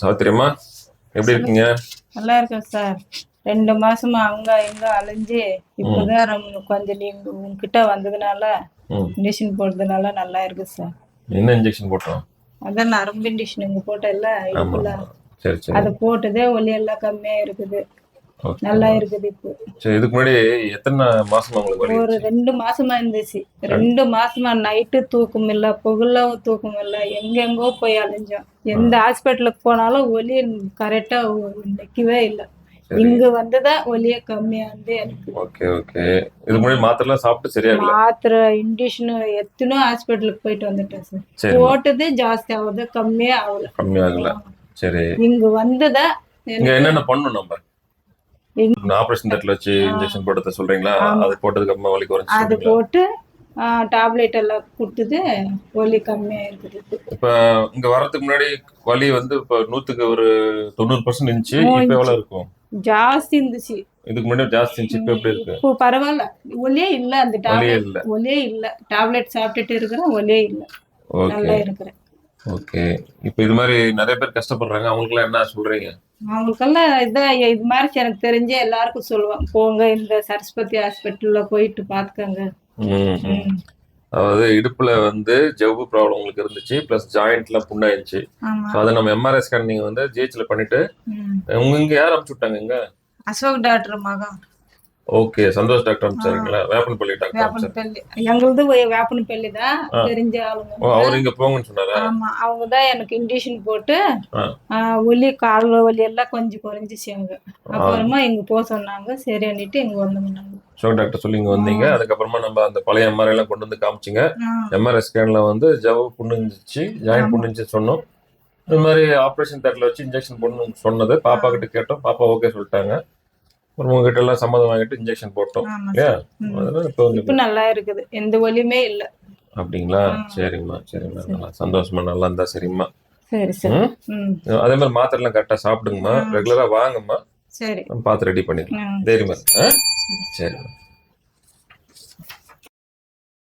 சாவித்திரியம்மா எப்படி இருக்கீங்க? நல்லா இருக்கேன் சார். 2 மாசமா அங்க இங்க அலைஞ்சு இப்போதான் கொஞ்சம் நீங்க உங்ககிட்ட வந்ததுனால இன்ஜெக்ஷன் போட்டதுனால நல்லா இருக்கு சார். என்ன இன்ஜெக்ஷன் போட்டோம்? அதான் நரம்பு இன்ஜெக்ஷன் இங்க போட்டல இதுக்குள்ள. சரி சரி. அது போட்டதே ஒலி எல்லாம் கம்மியா இருக்குது. நல்லா இருக்குது இப்போ. சரி, இதுக்கு முன்னாடி எத்தனை மாசமா உங்களுக்கு வலி? ஒரு 2 மாசமா இருந்துச்சு. 2 மாசமா நைட்டு தூக்கம் இல்ல, பகல்ல தூக்கம் இல்ல, எங்கெங்கோ போய் அலைஞ்சோம். எந்த ஹாஸ்பிட்டலுக்கு போனாலும் ஒலி கரெக்டா நிக்கவே இல்லை. இங்க வந்துதான் ஒலியே கம்மியா இருந்து எனக்கு. Okay okay. இது முன்னாடி மாத்திரை சாப்பிட்டு சரியாகல? மாத்திரை இன்ஜெக்ஷன் எத்தனோ ஹாஸ்பிட்டலுக்கு போயிட்டு வந்துட்டேன் சார். போட்டதே ஜாஸ்தி ஆகுது, கம்மியா ஆகல. கம்மியாகல. சரி. இங்க வந்ததா இங்க என்னென்ன பண்ணணும் நம்ம? ஆபரேஷன் தியேட்டர்ல வச்சு இன்ஜெக்ஷன் போடுறத சொல்றீங்களா? அது போட்டதுக்கு அப்புறமா வலி குறைஞ்சு அது போட்டு டேப்லெட் எல்லாம் கொடுத்தது வலி கம்மியா இருக்குது. இப்ப இங்க வரதுக்கு முன்னாடி வலி வந்து இப்ப 100க்கு ஒரு 90% இருந்துச்சு. இப்ப எவ்வளவு இருக்கும்? ஜாஸ்தி இருந்துச்சு. இதுக்கு முன்னாடி ஜாஸ்தி இருந்துச்சு. இப்ப எப்படி இருக்கு? இப்போ பரவாயில்ல. ஒலியே இல்ல. அந்த டேப்லெட் ஒலியே இல்ல. டேப்லெட் சாப்பிட்டுட்டு இருக்கிறேன், ஒலியே இல்ல. நல்லா இருக்கிறேன். ஓகே. இப்ப இது மாதிரி நிறைய பேர் கஷ்டப்படுறாங்க. அவங்களுக்குலாம் என்ன சொல்றீங்க? அவங்களுக்கெல்லாம் இதான் இது மாதிரி எனக்கு தெரிஞ்சு எல்லாருக்கும் சொல்லுவேன், போங்க இந்த சரஸ்வதி ஹாஸ்பிட்டல்ல போயிட்டு பாத்துக்கங்க. அதாவது இடுப்புல வந்து ஜவ்வு ப்ராப்ளம் உங்களுக்கு இருந்துச்சு, பிளஸ் ஜாயிண்ட்ல புண்ணாயிருச்சு. அதை நம்ம எம்ஆர்ஐ ஸ்கேன் நீங்க வந்து ஜிஹெச்ல பண்ணிட்டு இங்க யார் அனுப்பிச்சு விட்டாங்க? இங்க அசோக் டாக்டர் மகன். ஓகே, சந்தோஷ் டாக்டர் அனுப்பிச்சாருங்களா? வேப்பனப்பள்ளி டாக்டர். எங்களுது வேப்பனப்பள்ளி தான், தெரிஞ்ச ஆளுங்க. அவர் இங்க போங்கன்னு சொன்னாரா? ஆமா, அவங்க தான் எனக்கு இன்ஜெக்ஷன் போட்டு ஒலி கால் வலி எல்லாம் கொஞ்சம் குறைஞ்சிச்சு. அங்க அப்புறமா இங்க போக சொன்னாங்க. சரி அன்னிட்டு இங்க வந்தோம். அசோக் டாக்டர் சொல்லி இங்க வந்தீங்க. அதுக்கப்புறமா நம்ம அந்த பழைய எம்ஆர்ஐ எல்லாம் கொண்டு வந்து காமிச்சிங்க. எம்ஆர்ஐ ஸ்கேன்ல வந்து ஜவ்வு புண்ணுச்சு, ஜாயிண்ட் புண்ணுச்சு சொன்னோம். இந்த மாதிரி ஆப்ரேஷன் தியேட்டர்ல வச்சு இன்ஜெக்ஷன் போடணும்னு சொன்னது பாப்பா கிட்ட கேட்டோம். பாப்பா ஓகே சொல்லிட்டாங்க. உங்ககிட்ட எல்லாம் சம்மதம் வாங்கிட்டு இன்ஜெக்ஷன் போட்டோம். இப்ப நல்லா இருக்குது, எந்த வலியுமே இல்ல. அப்படிங்களா? சரிம்மா சரிம்மா, நல்லா சந்தோஷமா, நல்லா இருந்தா சரிம்மா. சரி சரி. அதே மாதிரி மாத்திரை எல்லாம் கரெக்டா சாப்பிடுங்கம்மா, ரெகுலரா வாங்கம்மா. சரி, பார்த்து ரெடி பண்ணிக்கலாம். தைரியமா. சரிம்மா.